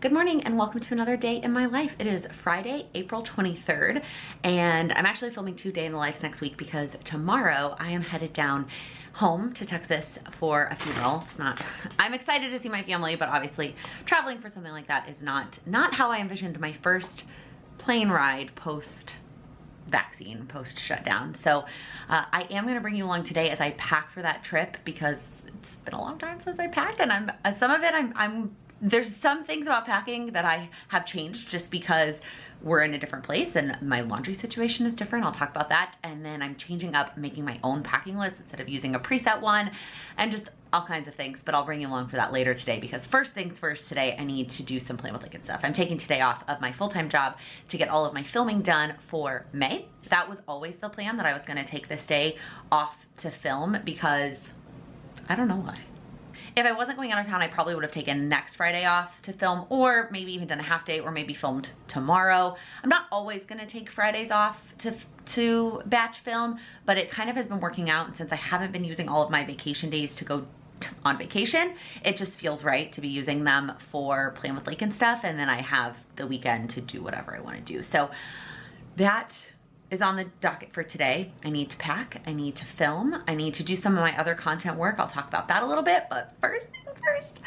Good morning and welcome to another day in my life. It is Friday, April 23rd, and I'm actually filming 2 day in the lives next week because tomorrow I am headed down home to Texas for a funeral. I'm excited to see my family, but obviously traveling for something like that is not how I envisioned my first plane ride post-vaccine, post-shutdown. So I am gonna bring you along today as I pack for that trip because it's been a long time since I packed, and there's some things about packing that I have changed just because we're in a different place and my laundry situation is different. I'll talk about that. And then I'm changing up, making my own packing list instead of using a preset one, and just all kinds of things, but I'll bring you along for that later today because first things first today, I need to do some Plan with Lincoln stuff. I'm taking today off of my full-time job to get all of my filming done for May. That was always the plan, that I was gonna take this day off to film because I don't know why. If I wasn't going out of town, I probably would have taken next Friday off to film, or maybe even done a half day, or maybe filmed tomorrow. I'm not always gonna take Fridays off to batch film, but it kind of has been working out, and since I haven't been using all of my vacation days to go on vacation, it just feels right to be using them for Plan with Lincoln stuff, and then I have the weekend to do whatever I wanna do. So that is on the docket for today. I need to pack, I need to film, I need to do some of my other content work. I'll talk about that a little bit, but first things first.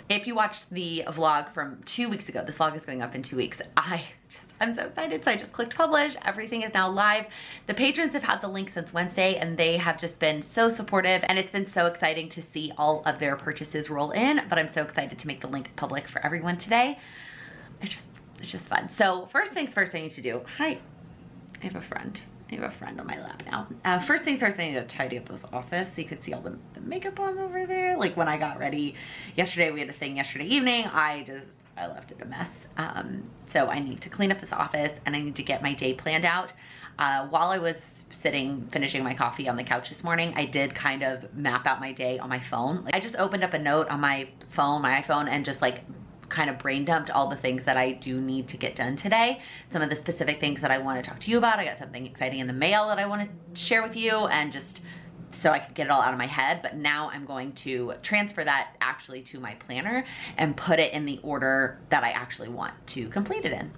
If you watched the vlog from 2 weeks ago, this vlog is going up in 2 weeks. I'm so excited, so I just clicked publish. Everything is now live. The patrons have had the link since Wednesday and they have just been so supportive, and it's been so exciting to see all of their purchases roll in, but I'm so excited to make the link public for everyone today. It's just fun. So first things first I need to do, hi. I have a friend on my lap now. First things first, I need to tidy up this office so you could see all the makeup on over there. Like when I got ready yesterday, we had a thing yesterday evening. I left it a mess. So I need to clean up this office and I need to get my day planned out. While I was finishing my coffee on the couch this morning, I did kind of map out my day on my phone. Like I just opened up a note on my phone, my iPhone, and just like kind of brain dumped all the things that I do need to get done today. Some of the specific things that I want to talk to you about. I got something exciting in the mail that I want to share with you, and just so I could get it all out of my head. But now I'm going to transfer that actually to my planner and put it in the order that I actually want to complete it in.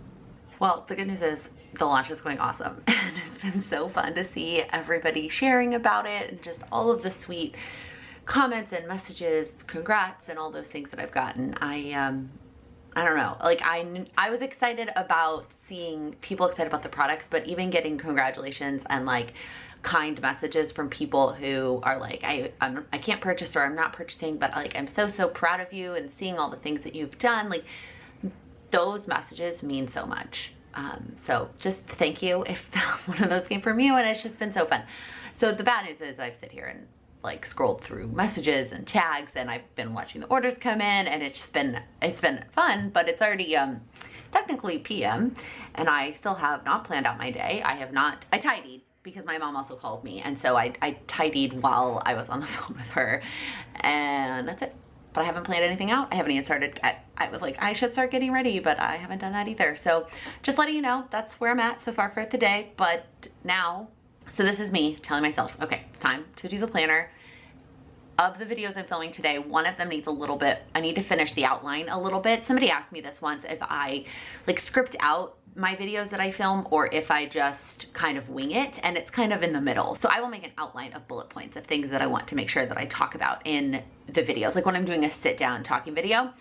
Well, the good news is the launch is going awesome and it's been so fun to see everybody sharing about it and just all of the sweet comments and messages, congrats, and all those things that I've gotten. I don't know, like I was excited about seeing people excited about the products, but even getting congratulations and like kind messages from people who are like, I can't purchase, or I'm not purchasing, but like I'm so proud of you, and seeing all the things that you've done, like those messages mean so much. So just thank you if one of those came from you, and it's just been so fun. So the bad news is I've sit here and like scrolled through messages and tags, and I've been watching the orders come in, and it's been fun, but it's already technically PM and I still have not planned out my day. I tidied because my mom also called me, and so I tidied while I was on the phone with her, and that's it. But I haven't planned anything out. I haven't even started. I was like, I should start getting ready, but I haven't done that either. So just letting you know, that's where I'm at so far for the day. But now, so this is me telling myself, okay, it's time to do the planner. Of the videos I'm filming today, one of them needs a little bit, I need to finish the outline a little bit. Somebody asked me this once, if I like script out my videos that I film or if I just kind of wing it, and it's kind of in the middle. So I will make an outline of bullet points of things that I want to make sure that I talk about in the videos, like when I'm doing a sit down talking video,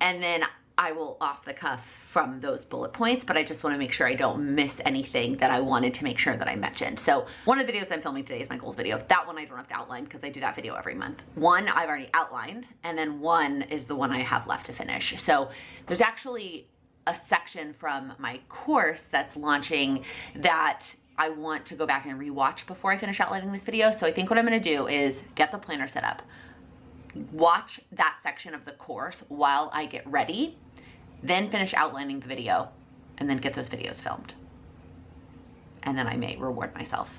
and then I will off the cuff from those bullet points, but I just want to make sure I don't miss anything that I wanted to make sure that I mentioned. So one of the videos I'm filming today is my goals video. That one I don't have to outline because I do that video every month. One I've already outlined, and then one is the one I have left to finish. So there's actually a section from my course that's launching that I want to go back and rewatch before I finish outlining this video. So I think what I'm going to do is get the planner set up, watch that section of the course while I get ready, then finish outlining the video, and then get those videos filmed. And then I may reward myself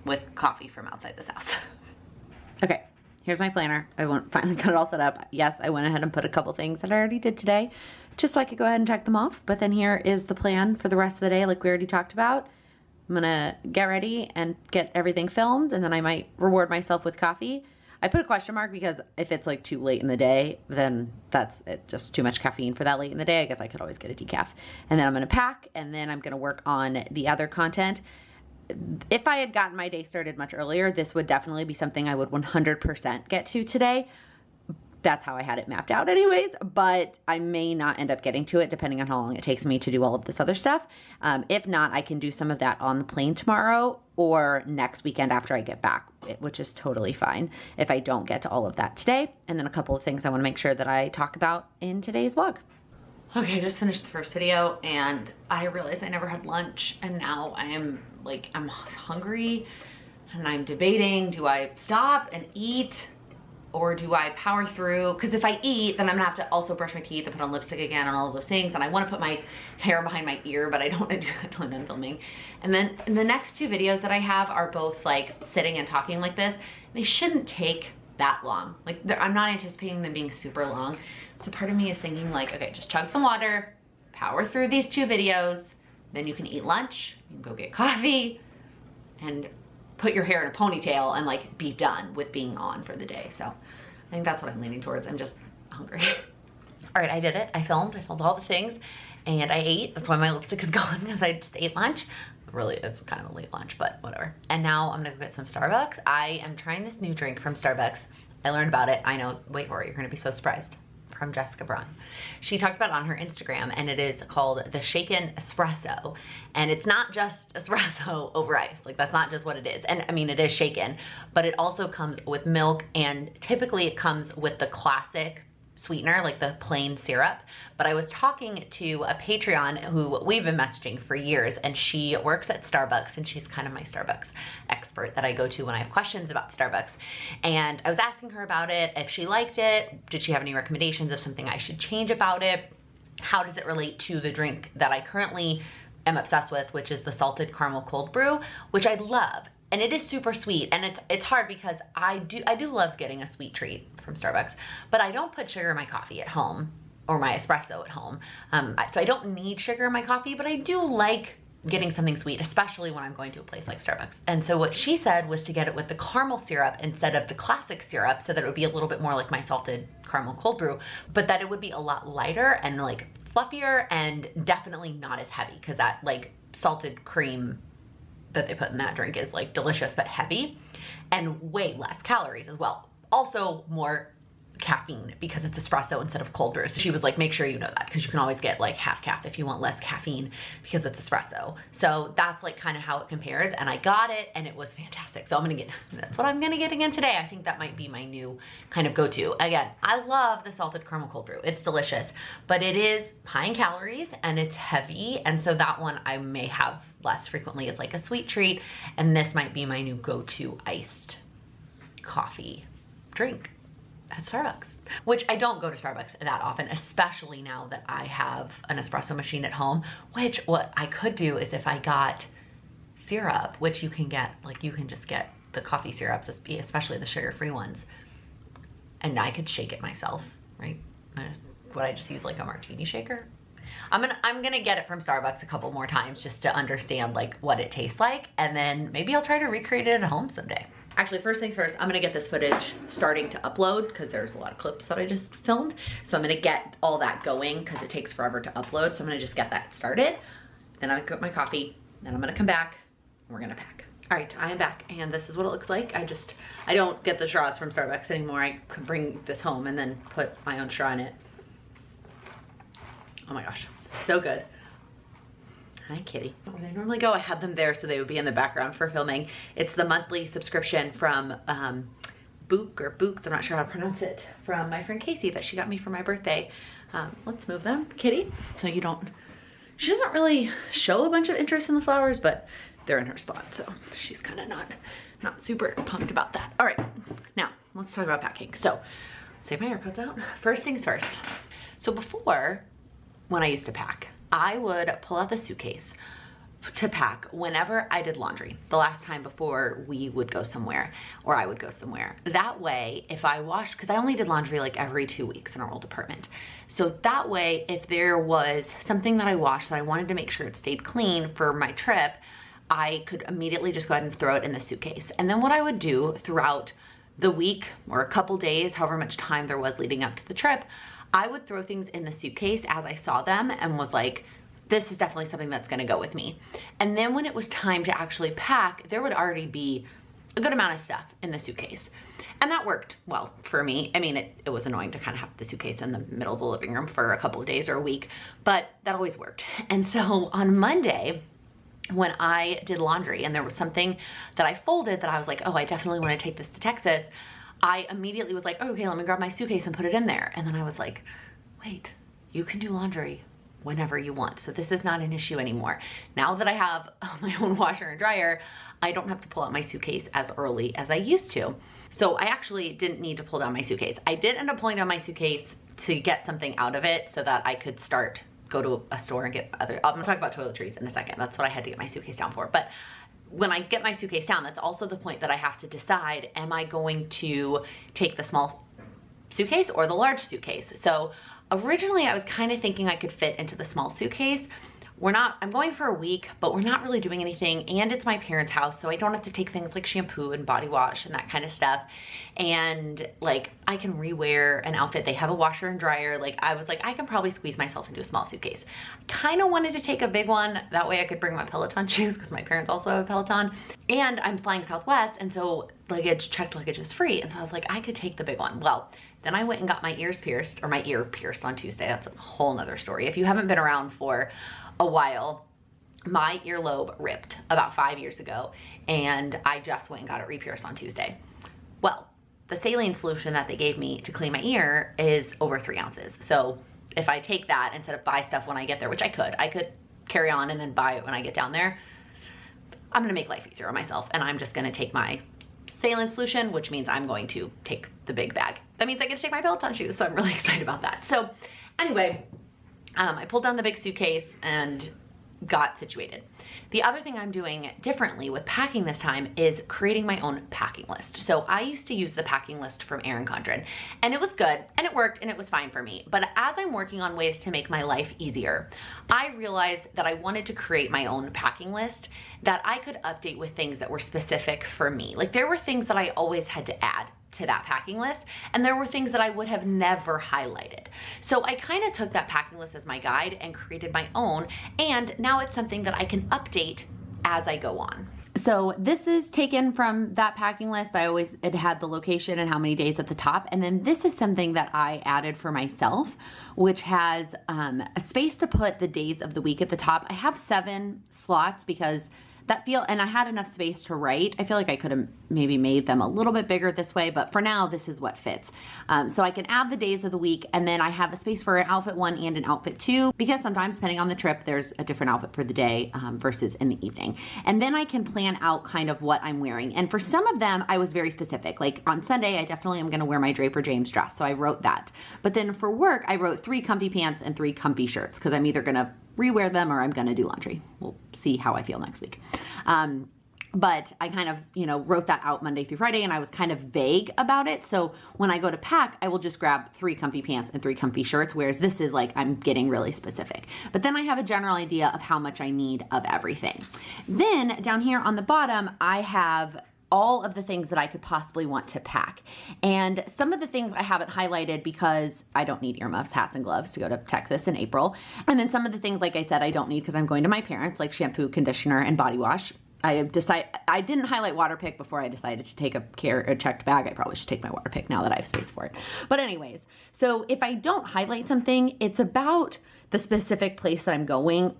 with coffee from outside this house. Okay, here's my planner. I finally got it all set up. Yes, I went ahead and put a couple things that I already did today, just so I could go ahead and check them off. But then here is the plan for the rest of the day, like we already talked about. I'm gonna get ready and get everything filmed, and then I might reward myself with coffee. I put a question mark because if it's like too late in the day, then that's it, just too much caffeine for that late in the day. I guess I could always get a decaf. And then I'm gonna pack, and then I'm gonna work on the other content. If I had gotten my day started much earlier, this would definitely be something I would 100% get to today. That's how I had it mapped out anyways, but I may not end up getting to it depending on how long it takes me to do all of this other stuff. If not, I can do some of that on the plane tomorrow or next weekend after I get back, which is totally fine if I don't get to all of that today. And then a couple of things I wanna make sure that I talk about in today's vlog. Okay, I just finished the first video and I realized I never had lunch, and now I'm hungry and I'm debating, do I stop and eat or do I power through? Because if I eat, then I'm gonna have to also brush my teeth and put on lipstick again and all of those things, and I wanna put my hair behind my ear, but I don't wanna do that until I'm done filming. And then the next two videos that I have are both like sitting and talking like this. They shouldn't take that long. Like I'm not anticipating them being super long. So part of me is thinking like, okay, just chug some water, power through these two videos, then you can eat lunch, you can go get coffee, and put your hair in a ponytail and like be done with being on for the day. So I think that's what I'm leaning towards. I'm just hungry. All right, I did it. I filmed all the things and I ate. That's why my lipstick is gone, because I just ate lunch. Really, it's kind of a late lunch, but whatever. And now I'm gonna go get some Starbucks. I am trying this new drink from Starbucks. I learned about it. I know, wait for it, you're gonna be so surprised. From Jessica Braun. She talked about it on her Instagram, and it is called the Shaken Espresso. And it's not just espresso over ice. Like that's not just what it is. And I mean, it is shaken, but it also comes with milk, and typically it comes with the classic sweetener, like the plain syrup. But I was talking to a Patreon who we've been messaging for years, and she works at Starbucks, and she's kind of my Starbucks expert that I go to when I have questions about Starbucks. And I was asking her about it, if she liked it, did she have any recommendations of something I should change about it? How does it relate to the drink that I currently am obsessed with, which is the salted caramel cold brew, which I love. And it is super sweet, and it's hard because I do love getting a sweet treat from Starbucks, but I don't put sugar in my coffee at home or my espresso at home. So I don't need sugar in my coffee, but I do like getting something sweet, especially when I'm going to a place like Starbucks. And so what she said was to get it with the caramel syrup instead of the classic syrup, so that it would be a little bit more like my salted caramel cold brew, but that it would be a lot lighter and like fluffier and definitely not as heavy, because that like salted cream that they put in that drink is like delicious but heavy, and way less calories as well. Also more caffeine because it's espresso instead of cold brew. So she was like, make sure you know that, because you can always get like half caff if you want less caffeine because it's espresso. So that's like kind of how it compares, and I got it and it was fantastic. So that's what I'm gonna get again today. I think that might be my new kind of go-to. Again, I love the salted caramel cold brew. It's delicious, but it is high in calories and it's heavy. And so that one I may have less frequently as like a sweet treat. And this might be my new go-to iced coffee drink at Starbucks, which I don't go to Starbucks that often, especially now that I have an espresso machine at home, which what I could do is if I got syrup, which you can get, like you can just get the coffee syrups, especially the sugar-free ones, and I could shake it myself, right? Would I just use like a martini shaker? I'm gonna get it from Starbucks a couple more times just to understand like what it tastes like, and then maybe I'll try to recreate it at home someday. Actually, first things first, I'm gonna get this footage starting to upload because there's a lot of clips that I just filmed. So I'm gonna get all that going because it takes forever to upload. So I'm gonna just get that started. Then I'm gonna get my coffee, then I'm gonna come back and we're gonna pack. All right, I am back and this is what it looks like. I don't get the straws from Starbucks anymore. I could bring this home and then put my own straw in it. Oh my gosh, so good. Hi, kitty. Where they normally go, I had them there so they would be in the background for filming. It's the monthly subscription from Book or Books, I'm not sure how to pronounce it, from my friend Casey that she got me for my birthday. Let's move them, kitty. So she doesn't really show a bunch of interest in the flowers, but they're in her spot, so she's kind of not super pumped about that. All right, now let's talk about packing. So, save my AirPods out. First things first. So before, when I used to pack, I would pull out the suitcase to pack whenever I did laundry, the last time before we would go somewhere or I would go somewhere. That way, if I washed, because I only did laundry like every 2 weeks in our old apartment. So that way, if there was something that I washed that I wanted to make sure it stayed clean for my trip, I could immediately just go ahead and throw it in the suitcase. And then what I would do throughout the week or a couple days, however much time there was leading up to the trip, I would throw things in the suitcase as I saw them and was like, this is definitely something that's gonna go with me. And then when it was time to actually pack, there would already be a good amount of stuff in the suitcase. And that worked well for me. I mean, it was annoying to kind of have the suitcase in the middle of the living room for a couple of days or a week, but that always worked. And so on Monday, when I did laundry and there was something that I folded that I was like, oh, I definitely want to take this to Texas, I immediately was like, oh, okay, let me grab my suitcase and put it in there. And then I was like, wait, you can do laundry whenever you want. So this is not an issue anymore. Now that I have my own washer and dryer, I don't have to pull out my suitcase as early as I used to. So I actually didn't need to pull down my suitcase. I did end up pulling down my suitcase to get something out of it so that I could go to a store and get other, I'm gonna talk about toiletries in a second. That's what I had to get my suitcase down for. But when I get my suitcase down, that's also the point that I have to decide, am I going to take the small suitcase or the large suitcase? So originally I was kind of thinking I could fit into the small suitcase. I'm going for a week, but we're not really doing anything, and it's my parents' house, so I don't have to take things like shampoo and body wash and that kind of stuff. And like, I can rewear an outfit. They have a washer and dryer. Like, I was like, I can probably squeeze myself into a small suitcase. I kind of wanted to take a big one. That way I could bring my Peloton shoes because my parents also have a Peloton. And I'm flying Southwest, and so checked luggage is free. And so I was like, I could take the big one. Well, then I went and got my ears pierced, or my ear pierced on Tuesday. That's a whole nother story. If you haven't been around for a while, my earlobe ripped about 5 years ago, and I just went and got it re-pierced on Tuesday. Well, the saline solution that they gave me to clean my ear is over 3 ounces. So if I take that instead of buy stuff when I get there, which I could carry on and then buy it when I get down there, I'm gonna make life easier on myself, and I'm just gonna take my saline solution, which means I'm going to take the big bag. That means I get to take my Peloton shoes, so I'm really excited about that. So anyway, I pulled down the big suitcase and got situated. The other thing I'm doing differently with packing this time is creating my own packing list. So I used to use the packing list from Erin Condren, and it was good and it worked and it was fine for me. But as I'm working on ways to make my life easier, I realized that I wanted to create my own packing list that I could update with things that were specific for me. Like, there were things that I always had to add to that packing list, and there were things that I would have never highlighted. So I kind of took that packing list as my guide and created my own, and now it's something that I can update as I go on. So this is taken from that packing list. It had the location and how many days at the top, and then this is something that I added for myself, which has a space to put the days of the week at the top. I have 7 slots because and I had enough space to write. I feel like I could have maybe made them a little bit bigger this way, but for now, this is what fits. So I can add the days of the week, and then I have a space for an outfit 1 and an outfit 2, because sometimes depending on the trip, there's a different outfit for the day versus in the evening. And then I can plan out kind of what I'm wearing. And for some of them, I was very specific. Like on Sunday, I definitely am gonna wear my Draper James dress, so I wrote that. But then for work, I wrote 3 comfy pants and 3 comfy shirts, because I'm either gonna rewear them or I'm gonna do laundry. We'll see how I feel next week. But I kind of, wrote that out Monday through Friday, and I was kind of vague about it. So when I go to pack, I will just grab 3 comfy pants and 3 comfy shirts, whereas this is like, I'm getting really specific. But then I have a general idea of how much I need of everything. Then down here on the bottom, I have all of the things that I could possibly want to pack. And some of the things I haven't highlighted because I don't need earmuffs, hats, and gloves to go to Texas in April. And then some of the things, like I said, I don't need because I'm going to my parents, like shampoo, conditioner, and body wash. I didn't highlight Waterpik before I decided to take a checked bag. I probably should take my Waterpik now that I have space for it. But anyways, so if I don't highlight something, it's about the specific place that I'm going,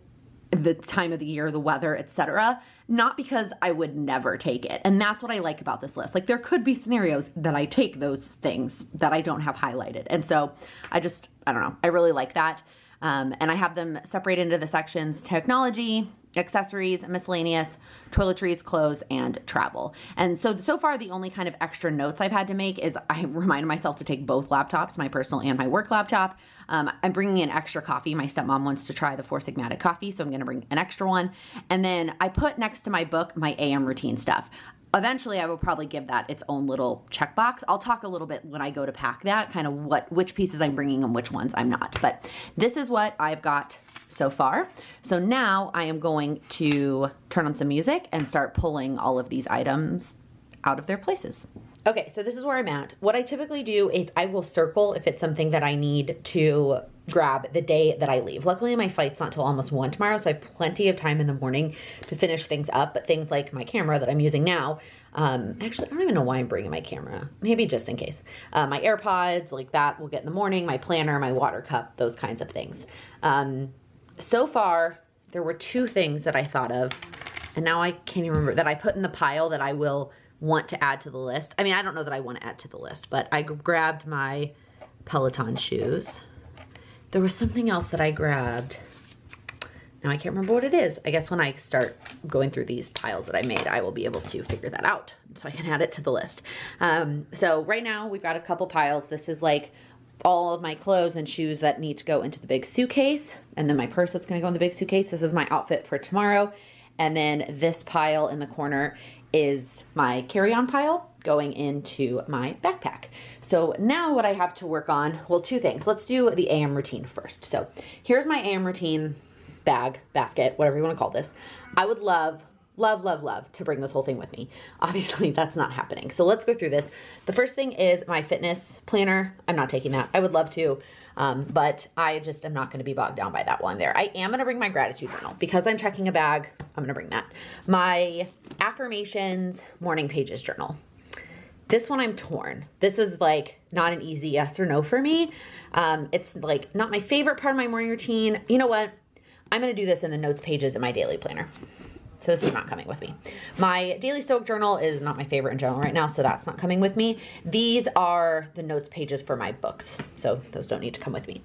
the time of the year, the weather, etc. Not because I would never take it. And that's what I like about this list. Like, there could be scenarios that I take those things that I don't have highlighted. And so I don't know, I really like that. And I have them separated into the sections: technology, accessories, miscellaneous, toiletries, clothes, and travel. And so far, the only kind of extra notes I've had to make is I reminded myself to take both laptops, my personal and my work laptop. I'm bringing in extra coffee. My stepmom wants to try the Four Sigmatic coffee, so I'm gonna bring an extra one. And then I put next to my book my AM routine stuff. Eventually, I will probably give that its own little checkbox. I'll talk a little bit when I go to pack that, kind of which pieces I'm bringing and which ones I'm not. But this is what I've got so far. So now I am going to turn on some music and start pulling all of these items out of their places. Okay, so this is where I'm at. What I typically do is I will circle if it's something that I need to grab the day that I leave. Luckily, my flight's not till almost 1 tomorrow, so I have plenty of time in the morning to finish things up. But things like my camera that I'm using now, actually, I don't even know why I'm bringing my camera. Maybe just in case. My AirPods, like that, will get in the morning. My planner, my water cup, those kinds of things. So far, there were 2 things that I thought of, and now I can't even remember, that I put in the pile that I will want to add to the list. I mean, I don't know that I want to add to the list, but I grabbed my Peloton shoes. There was something else that I grabbed. Now I can't remember what it is. I guess when I start going through these piles that I made, I will be able to figure that out so I can add it to the list. So right now we've got a couple piles. This is like all of my clothes and shoes that need to go into the big suitcase, and then my purse that's gonna go in the big suitcase. This is my outfit for tomorrow. And then this pile in the corner is my carry-on pile going into my backpack. So now what I have to work on, well, 2 things. Let's do the AM routine first. So here's my AM routine bag, basket, whatever you want to call this. I would love to bring this whole thing with me. Obviously, that's not happening. So let's go through this. The first thing is my fitness planner. I'm not taking that. I would love to, but I just am not going to be bogged down by that one there. I am going to bring my gratitude journal because I'm checking a bag. I'm going to bring that. My affirmations morning pages journal. This one I'm torn. This is like not an easy yes or no for me. It's like not my favorite part of my morning routine. You know what? I'm going to do this in the notes pages in my daily planner. So this is not coming with me. My daily Stoic journal is not my favorite in general right now, so that's not coming with me. These are the notes pages for my books, so those don't need to come with me.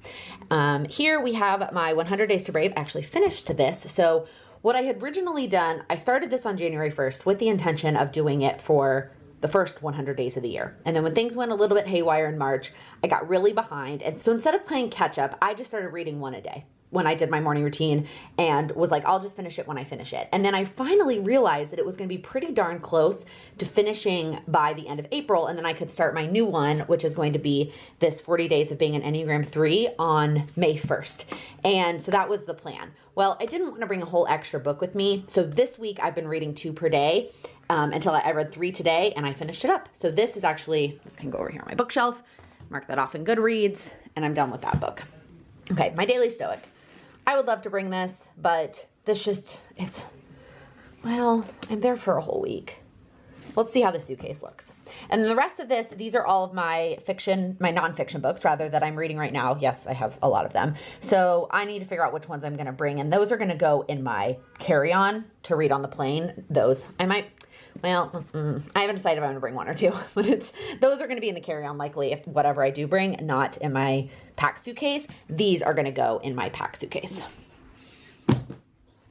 Here we have my 100 Days to Brave. I actually finished this. So what I had originally done, I started this on January 1st with the intention of doing it for the first 100 days of the year. And then when things went a little bit haywire in March, I got really behind. And so instead of playing catch up, I just started reading 1 a day when I did my morning routine and was like, I'll just finish it when I finish it. And then I finally realized that it was going to be pretty darn close to finishing by the end of April. And then I could start my new one, which is going to be this 40 days of being an Enneagram 3 on May 1st. And so that was the plan. Well, I didn't want to bring a whole extra book with me. So this week I've been reading 2 per day until I read 3 today and I finished it up. So this is actually, this can go over here on my bookshelf, mark that off in Goodreads, and I'm done with that book. Okay, my daily Stoic. I would love to bring this, but this just, well, I'm there for a whole week. Let's see how the suitcase looks. And then the rest of this, these are all of my fiction, my nonfiction books, rather, that I'm reading right now. Yes, I have a lot of them. So I need to figure out which ones I'm going to bring. And those are going to go in my carry-on to read on the plane. Those, I might, well, I haven't decided if I'm going to bring 1 or 2, but those are going to be in the carry-on likely if whatever I do bring, not in my pack suitcase. These are going to go in my pack suitcase.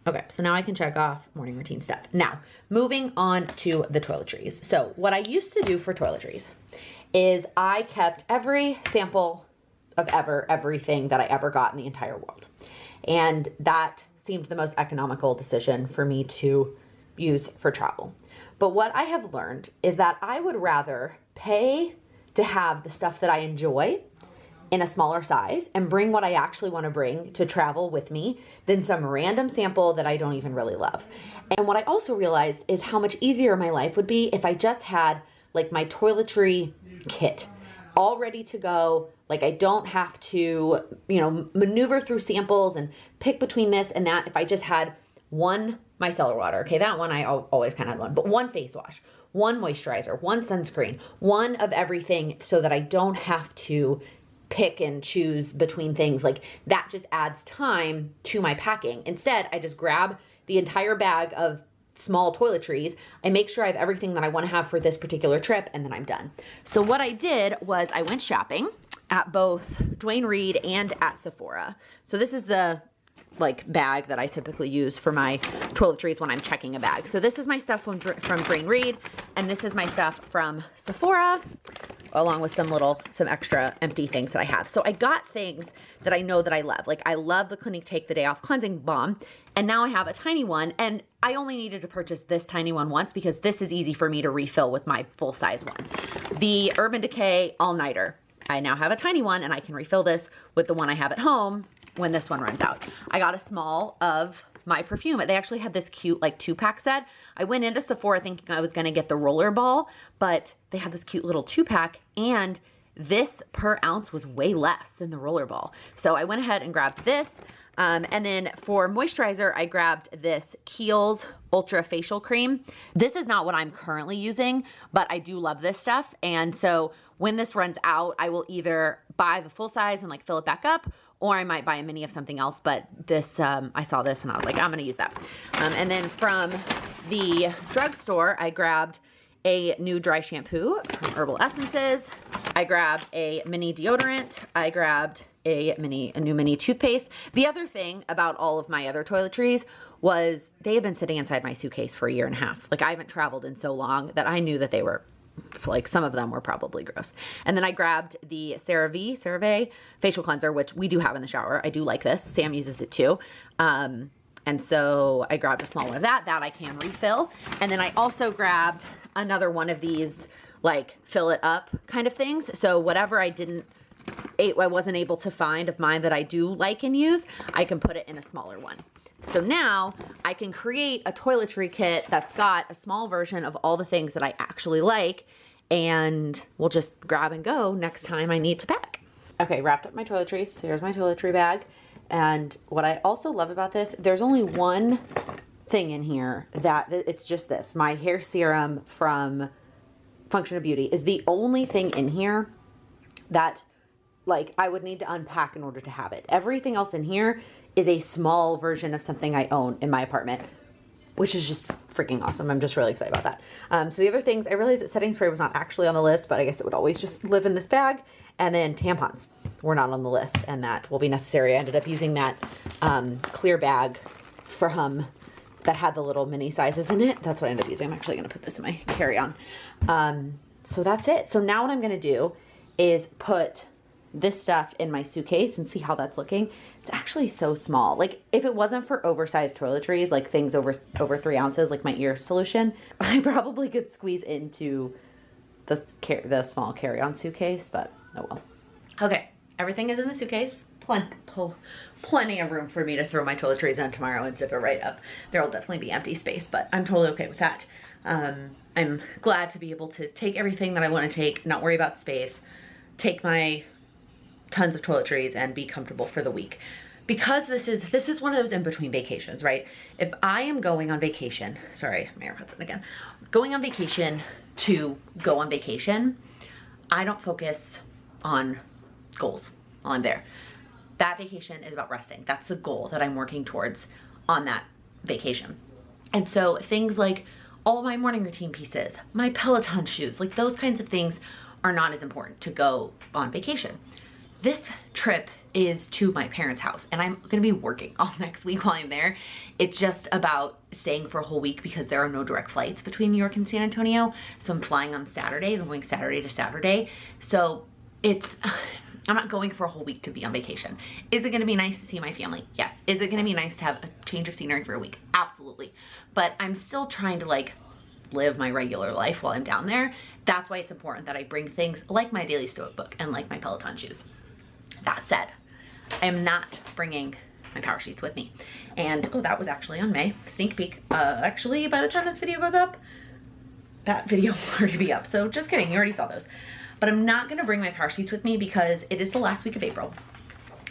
Okay, so now I can check off morning routine stuff. Now, moving on to the toiletries. So what I used to do for toiletries is I kept every sample of everything that I ever got in the entire world. And that seemed the most economical decision for me to use for travel. But what I have learned is that I would rather pay to have the stuff that I enjoy in a smaller size and bring what I actually want to bring to travel with me than some random sample that I don't even really love. And what I also realized is how much easier my life would be if I just had like my toiletry kit all ready to go. Like I don't have to, maneuver through samples and pick between this and that. If I just had one micellar water, okay, that one I always kind of had one, but 1 face wash, 1 moisturizer, 1 sunscreen, 1 of everything so that I don't have to pick and choose between things. Like that just adds time to my packing. Instead, I just grab the entire bag of small toiletries. I make sure I have everything that I want to have for this particular trip, and then I'm done. So what I did was I went shopping at both Duane Reade and at Sephora. So this is the bag that I typically use for my toiletries when I'm checking a bag. So this is my stuff from Duane Reade, and this is my stuff from Sephora, along with some extra empty things that I have. So I got things that I know that I love. Like I love the Clinique Take the Day Off Cleansing Balm, and now I have a tiny one, and I only needed to purchase this tiny one once because this is easy for me to refill with my full-size one. The Urban Decay All Nighter. I now have a tiny one, and I can refill this with the one I have at home when this one runs out. I got a small of my perfume. They actually had this cute like 2-pack set. I went into Sephora thinking I was gonna get the Rollerball, but they had this cute little 2-pack, and this per ounce was way less than the Rollerball. So I went ahead and grabbed this. And then for moisturizer, I grabbed this Kiehl's Ultra Facial Cream. This is not what I'm currently using, but I do love this stuff. And so when this runs out, I will either buy the full size and like fill it back up, or I might buy a mini of something else. But this, I saw this and I was like, I'm gonna use that. And then from the drugstore, I grabbed a new dry shampoo from Herbal Essences. I grabbed a mini deodorant. I grabbed a new mini toothpaste. The other thing about all of my other toiletries was they have been sitting inside my suitcase for a year and a half. Like I haven't traveled in so long that I knew that they were, like some of them were probably gross. And then I grabbed the CeraVe facial cleanser, which we do have in the shower. I do like this. Sam uses it too. And so I grabbed a small one of that I can refill. And then I also grabbed another one of these like fill it up kind of things. So whatever I wasn't able to find of mine that I do like and use, I can put it in a smaller one. So now I can create a toiletry kit that's got a small version of all the things that I actually like, and we'll just grab and go next time I need to pack. Okay, wrapped up my toiletries. Here's my toiletry bag. And what I also love about this, there's only one thing in here that it's just this. My hair serum from Function of Beauty is the only thing in here that like I would need to unpack in order to have it. Everything else in here is a small version of something I own in my apartment, which is just freaking awesome. I'm just really excited about that. So the other things, I realized that setting spray was not actually on the list, but I guess it would always just live in this bag. And then tampons were not on the list, and that will be necessary. I ended up using that clear bag from that had the little mini sizes in it. That's what I ended up using. I'm actually gonna put this in my carry-on. So that's it. So now what I'm gonna do is put this stuff in my suitcase and see how that's looking. It's actually so small. Like if it wasn't for oversized toiletries, like things over 3 ounces, like my ear solution, I probably could squeeze into the small carry-on suitcase, but oh well. Okay, everything is in the suitcase. Plenty of room for me to throw my toiletries in tomorrow and zip it right up. There'll definitely be empty space, but I'm totally okay with that. I'm glad to be able to take everything that I want to take, not worry about space, take my tons of toiletries and be comfortable for the week. Because this is one of those in-between vacations, right? If I am going on vacation, sorry, my hair cuts in again. Going on vacation to go on vacation, I don't focus on goals while I'm there. That vacation is about resting. That's the goal that I'm working towards on that vacation. And so things like all my morning routine pieces, my Peloton shoes, like those kinds of things are not as important to go on vacation. This trip is to my parents' house, and I'm gonna be working all next week while I'm there. It's just about staying for a whole week because there are no direct flights between New York and San Antonio. So I'm flying on Saturdays. I'm going Saturday to Saturday. So I'm not going for a whole week to be on vacation. Is it gonna be nice to see my family? Yes. Is it gonna be nice to have a change of scenery for a week? Absolutely. But I'm still trying to like live my regular life while I'm down there. That's why it's important that I bring things like my Daily Stoic book and like my Peloton shoes. That said, I am not bringing my power sheets with me. And oh, that was actually on May, sneak peek. Actually, by the time this video goes up, that video will already be up. So just kidding, you already saw those. But I'm not gonna bring my power sheets with me because it is the last week of April.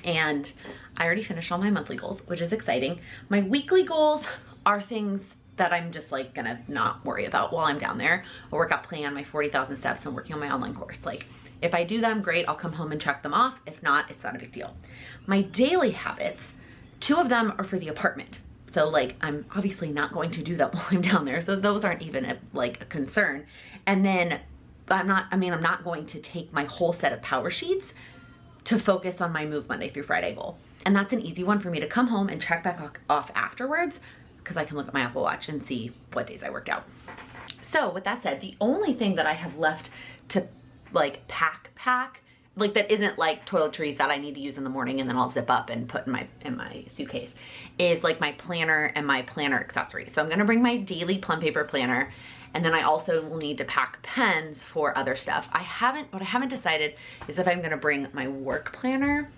And I already finished all my monthly goals, which is exciting. My weekly goals are things that I'm just like gonna not worry about while I'm down there. A workout plan, my 40,000 steps, and working on my online course. Like, if I do them, great, I'll come home and check them off. If not, it's not a big deal. My daily habits, 2 of them are for the apartment. So like, I'm obviously not going to do that while I'm down there. So those aren't even a concern. And then I'm not going to take my whole set of power sheets to focus on my Move Monday through Friday goal. And that's an easy one for me to come home and check back off afterwards, because I can look at my Apple Watch and see what days I worked out. So with that said, the only thing that I have left to like pack, like that isn't like toiletries that I need to use in the morning and then I'll zip up and put in my suitcase, is like my planner and my planner accessories. So I'm gonna bring my daily plum paper planner, and then I also will need to pack pens for other stuff. What I haven't decided is if I'm gonna bring my work planner,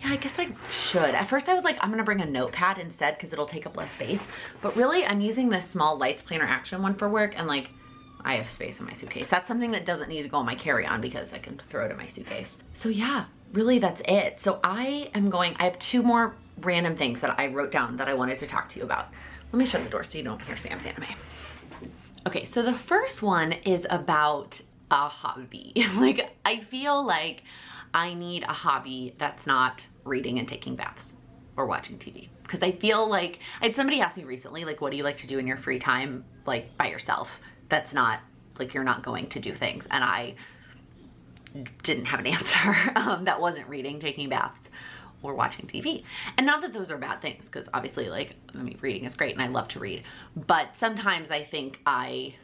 Yeah, I guess I should. At first I was like, I'm gonna bring a notepad instead because it'll take up less space. But really, I'm using this small Lights Planner Action one for work, and like, I have space in my suitcase. That's something that doesn't need to go in my carry-on because I can throw it in my suitcase. So yeah, really that's it. So I have 2 more random things that I wrote down that I wanted to talk to you about. Let me shut the door so you don't hear Sam's anime. Okay, so the first one is about a hobby. Like, I feel like I need a hobby that's not reading and taking baths or watching TV. Because I feel like, I had somebody ask me recently, like, what do you like to do in your free time, like, by yourself? That's not, like, you're not going to do things. And I didn't have an answer that wasn't reading, taking baths, or watching TV. And not that those are bad things, because obviously, like, I mean, reading is great and I love to read. But sometimes I think I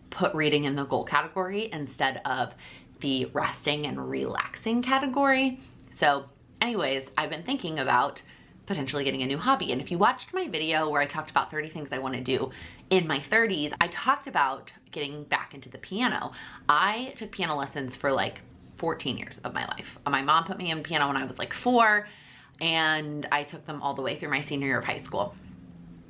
put reading in the goal category instead of the resting and relaxing category. So anyways, I've been thinking about potentially getting a new hobby. And if you watched my video where I talked about 30 things I want to do in my 30s, I talked about getting back into the piano. I took piano lessons for like 14 years of my life. My mom put me in piano when I was like 4, and I took them all the way through my senior year of high school.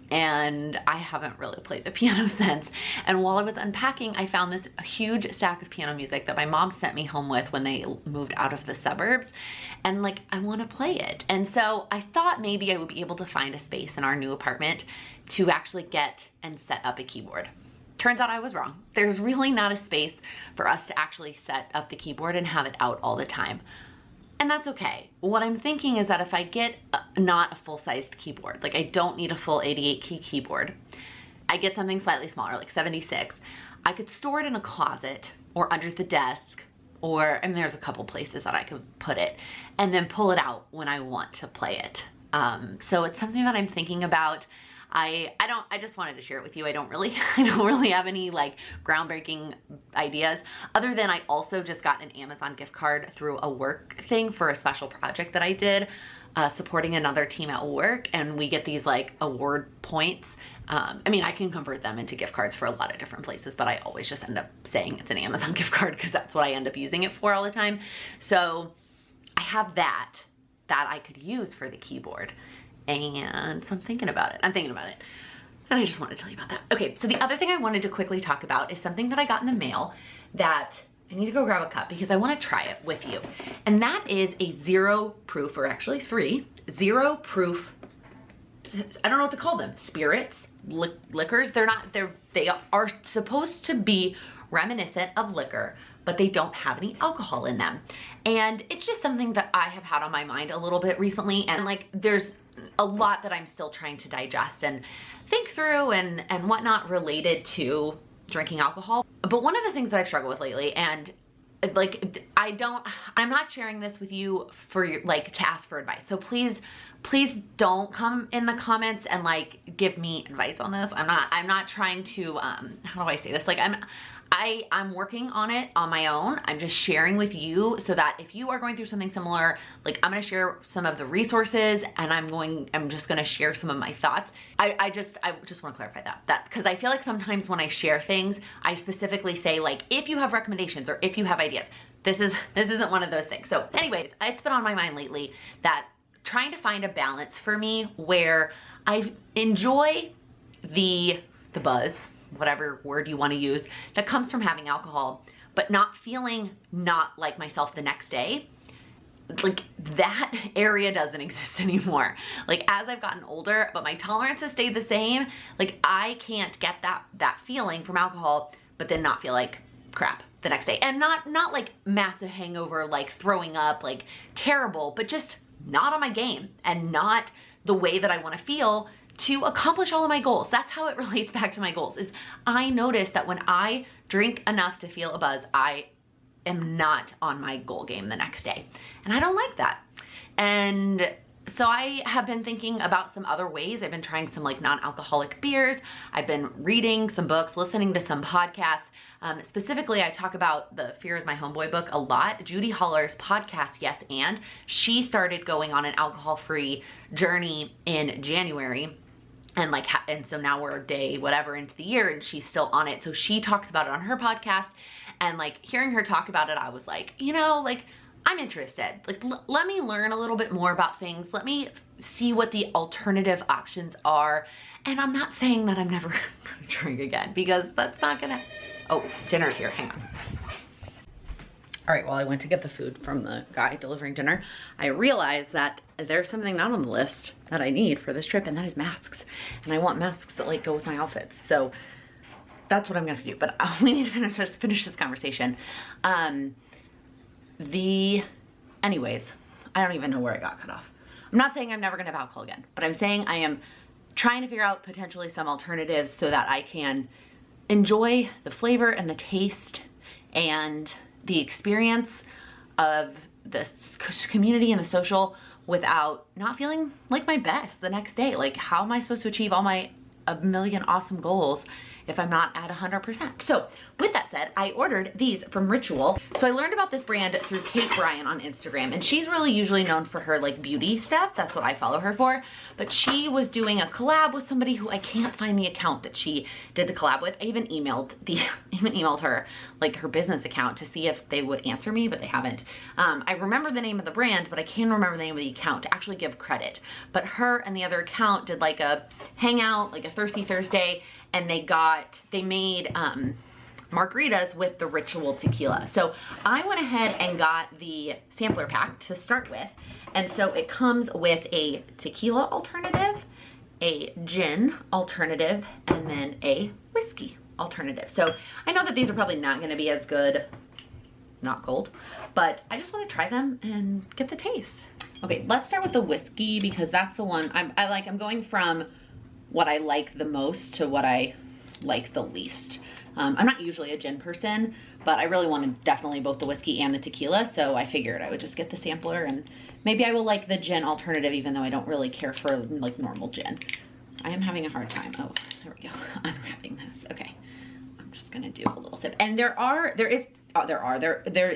And I haven't really played the piano since. And while I was unpacking, I found this huge stack of piano music that my mom sent me home with when they moved out of the suburbs. And like, I want to play it. And so I thought maybe I would be able to find a space in our new apartment to actually get and set up a keyboard. Turns out I was wrong. There's really not a space for us to actually set up the keyboard and have it out all the time. And that's okay. What I'm thinking is that if I get not a full-sized keyboard, like I don't need a full 88 key keyboard, I get something slightly smaller, like 76, I could store it in a closet or under the desk, or, and there's a couple places that I could put it, and then pull it out when I want to play it. So it's something that I'm thinking about. I just wanted to share it with you. I don't really have any like groundbreaking ideas, other than I also just got an Amazon gift card through a work thing for a special project that I did, supporting another team at work, and we get these like award points. I mean, I can convert them into gift cards for a lot of different places, but I always just end up saying it's an Amazon gift card because that's what I end up using it for all the time. So I have that I could use for the keyboard. And so I'm thinking about it. And I just wanted to tell you about that. Okay, so the other thing I wanted to quickly talk about is something that I got in the mail that I need to go grab a cup because I want to try it with you. And that is a 0 proof, or actually 3 0 proof, I don't know what to call them, spirits, liquors. They are supposed to be reminiscent of liquor, but they don't have any alcohol in them. And it's just something that I have had on my mind a little bit recently, and like there's a lot that I'm still trying to digest and think through and whatnot related to drinking alcohol. But one of the things that I've struggled with lately, and like I'm not sharing this with you for like to ask for advice. So please don't come in the comments and like give me advice on this. I'm not trying to how do I say this? Like I'm working on it on my own. I'm just sharing with you so that if you are going through something similar, like I'm gonna share some of the resources, and I'm just gonna share some of my thoughts. I just wanna clarify that because I feel like sometimes when I share things, I specifically say like, if you have recommendations or if you have ideas. This isn't one of those things. So anyways, it's been on my mind lately that trying to find a balance for me where I enjoy the buzz, whatever word you want to use, that comes from having alcohol, but not feeling not like myself the next day. Like that area doesn't exist anymore. Like as I've gotten older, but my tolerance has stayed the same, like I can't get that feeling from alcohol, but then not feel like crap the next day. And not like massive hangover, like throwing up, like terrible, but just not on my game and not the way that I want to feel to accomplish all of my goals. That's how it relates back to my goals, is I notice that when I drink enough to feel a buzz, I am not on my goal game the next day. And I don't like that. And so I have been thinking about some other ways. I've been trying some like non-alcoholic beers. I've been reading some books, listening to some podcasts. Specifically, I talk about the Fear is My Homeboy book a lot. Judy Holler's podcast, Yes And, she started going on an alcohol-free journey in January. And so now we're day whatever into the year and she's still on it. So she talks about it on her podcast, and like hearing her talk about it, I was like, you know, like I'm interested. Like, let me learn a little bit more about things. Let me see what the alternative options are. And I'm not saying that I'm never gonna drink again, because that's not gonna, oh, dinner's here, hang on. All right, well, I went to get the food from the guy delivering dinner. I realized that there's something not on the list that I need for this trip, and that is masks. And I want masks that like go with my outfits. So that's what I'm gonna do, but we need to finish this conversation. Anyways, I don't even know where I got cut off. I'm not saying I'm never gonna have alcohol again, but I'm saying I am trying to figure out potentially some alternatives so that I can enjoy the flavor and the taste and the experience of this community and the social without not feeling like my best the next day. Like, how am I supposed to achieve all my a million awesome goals if I'm not at 100%? So with that said, I ordered these from Ritual. So I learned about this brand through Kate Bryan on Instagram, and she's really usually known for her like beauty stuff. That's what I follow her for. But she was doing a collab with somebody who I can't find the account that she did the collab with. I even emailed her like her business account to see if they would answer me, but they haven't. I remember the name of the brand, but I can't remember the name of the account to actually give credit. But her and the other account did like a hangout, like a Thirsty Thursday, and they made margaritas with the Ritual tequila. So I went ahead and got the sampler pack to start with. And so it comes with a tequila alternative, a gin alternative, and then a whiskey alternative. So I know that these are probably not gonna be as good, not cold, but I just wanna try them and get the taste. Okay, let's start with the whiskey because that's the one I'm going from what I like the most to what I like the least. I'm not usually a gin person, but I really wanted definitely both the whiskey and the tequila, so I figured I would just get the sampler, and maybe I will like the gin alternative even though I don't really care for like normal gin. I am having a hard time. Oh, there we go. Unwrapping this. Okay. I'm just gonna do a little sip. And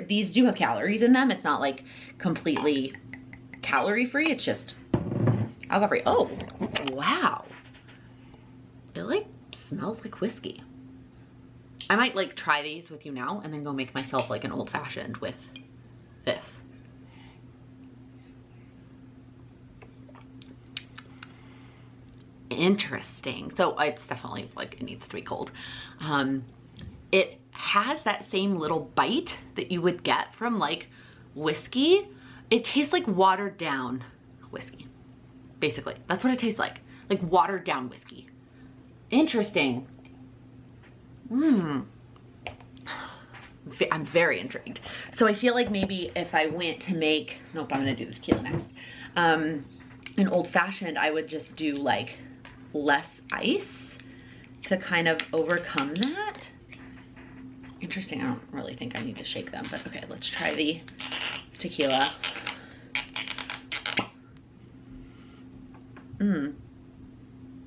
these do have calories in them. It's not like completely calorie free. It's just alcohol free. Oh, wow. It like smells like whiskey. I might like try these with you now and then go make myself like an old fashioned with this. Interesting. So it's definitely like, it needs to be cold. It has that same little bite that you would get from like whiskey. It tastes like watered down whiskey. Basically, that's what it tastes like watered down whiskey. Interesting. I'm very intrigued. So I feel like maybe if I went to make, nope, I'm gonna do the tequila next. An old fashioned, I would just do like less ice to kind of overcome that. Interesting. I don't really think I need to shake them, but okay, let's try the tequila.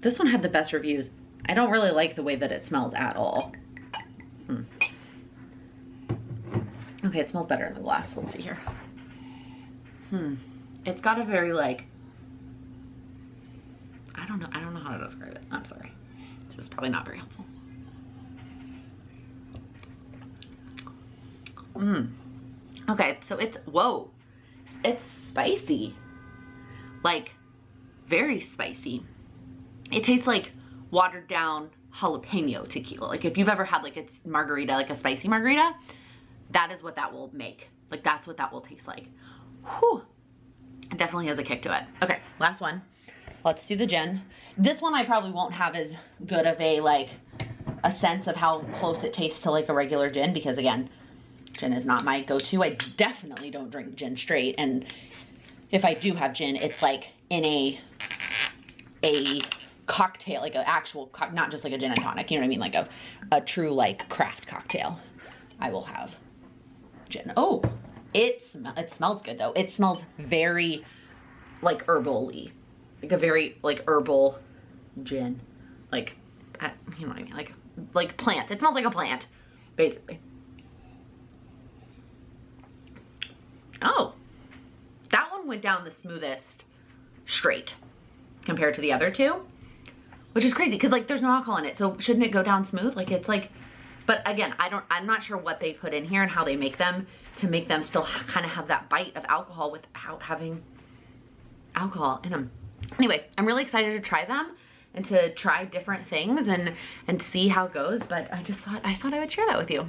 This one had the best reviews. I don't really like the way that it smells at all. Okay, it smells better in the glass. Let's see here. It's got a very like, I don't know how to describe it. I'm sorry. This is probably not very helpful. Okay, so it's, whoa. It's spicy. Like, very spicy. It tastes like watered down jalapeno tequila. Like if you've ever had like a margarita, like a spicy margarita, that is what that will make. Like that's what that will taste like. Whew. It definitely has a kick to it. Okay, last one. Let's do the gin. This one I probably won't have as good of a like a sense of how close it tastes to like a regular gin because again, gin is not my go-to. I definitely don't drink gin straight, and if I do have gin, it's like in a cocktail, like an actual, not just like a gin and tonic, you know what I mean? Like a true like craft cocktail. I will have gin. Oh, it smells good though. It smells very like herbal-y, like a very like herbal gin. Like, you know what I mean? Like plant. It smells like a plant, basically. Oh, that one went down the smoothest straight compared to the other two, which is crazy because like there's no alcohol in it, so shouldn't it go down smooth? Like it's like But again, I'm not sure what they put in here and how they make them to make them still kind of have that bite of alcohol without having alcohol in them. Anyway, I'm really excited to try them and to try different things and see how it goes, but I thought I would share that with you.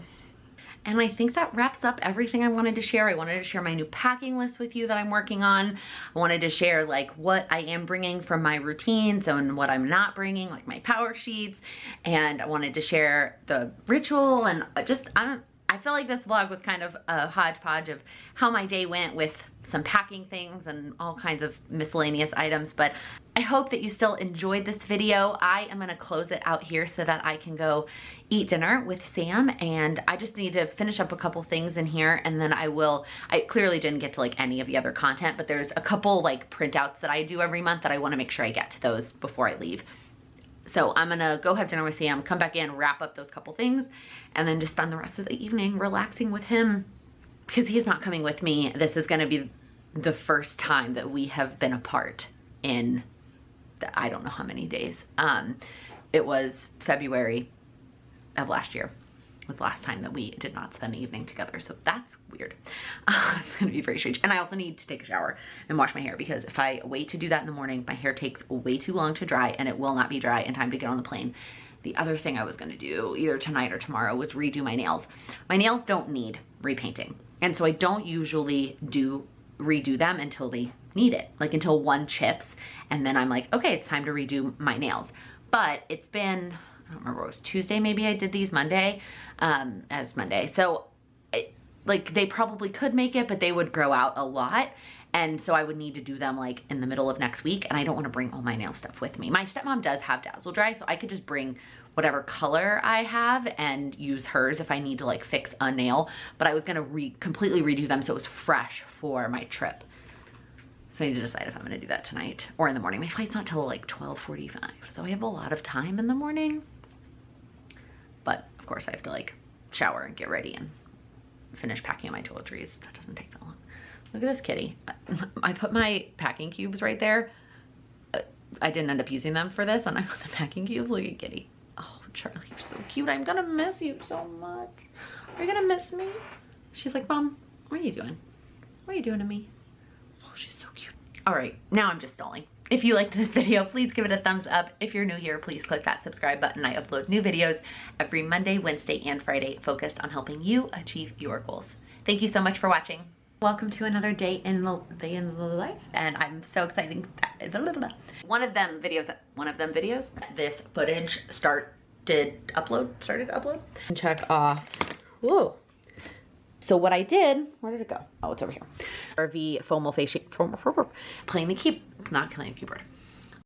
And I think that wraps up everything I wanted to share. I wanted to share my new packing list with you that I'm working on. I wanted to share like what I am bringing from my routines and what I'm not bringing, like my power sheets. And I wanted to share the ritual and just, I feel like this vlog was kind of a hodgepodge of how my day went with some packing things and all kinds of miscellaneous items, but I hope that you still enjoyed this video. I am gonna close it out here so that I can go eat dinner with Sam, and I just need to finish up a couple things in here, and then I clearly didn't get to like any of the other content, but there's a couple like printouts that I do every month that I wanna make sure I get to those before I leave. So I'm gonna go have dinner with Sam, come back in, wrap up those couple things, and then just spend the rest of the evening relaxing with him because he's not coming with me. This is gonna be the first time that we have been apart in I don't know how many days. It was February of last year was the last time that we did not spend the evening together. So that's weird. It's gonna be very strange. And I also need to take a shower and wash my hair because if I wait to do that in the morning, my hair takes way too long to dry and it will not be dry in time to get on the plane. The other thing I was gonna do either tonight or tomorrow was redo my nails. My nails don't need repainting. And so I don't usually redo them until they need it, like until one chips. And then I'm like, okay, it's time to redo my nails. But it's been, I don't remember, it was Tuesday maybe I did these Monday, as Monday. So like they probably could make it, but they would grow out a lot. And so I would need to do them like in the middle of next week. And I don't want to bring all my nail stuff with me. My stepmom does have Dazzle Dry, so I could just bring whatever color I have and use hers if I need to like fix a nail. But I was gonna completely redo them so it was fresh for my trip. So I need to decide if I'm gonna do that tonight or in the morning. My flight's not till like 12:45, so I have a lot of time in the morning. But of course I have to like shower and get ready and finish packing my toiletries. That doesn't take that long. Look at this kitty. I put my packing cubes right there. I didn't end up using them for this, and I put the packing cubes. Look at Kitty. Oh, Charlie, you're so cute. I'm gonna miss you so much. Are you gonna miss me? She's like, Mom, what are you doing? What are you doing to me? Oh, she's so cute. All right, now I'm just stalling. If you liked this video, please give it a thumbs up. If you're new here, please click that subscribe button. I upload new videos every Monday, Wednesday, and Friday focused on helping you achieve your goals. Thank you so much for watching. Welcome to another day in the life, and I'm so excited. One of them videos, this footage started to upload. Check off. Whoa. So what I did, where did it go? Oh, it's over here. RV foam face shape, playing the keyboard, not playing the keyboard.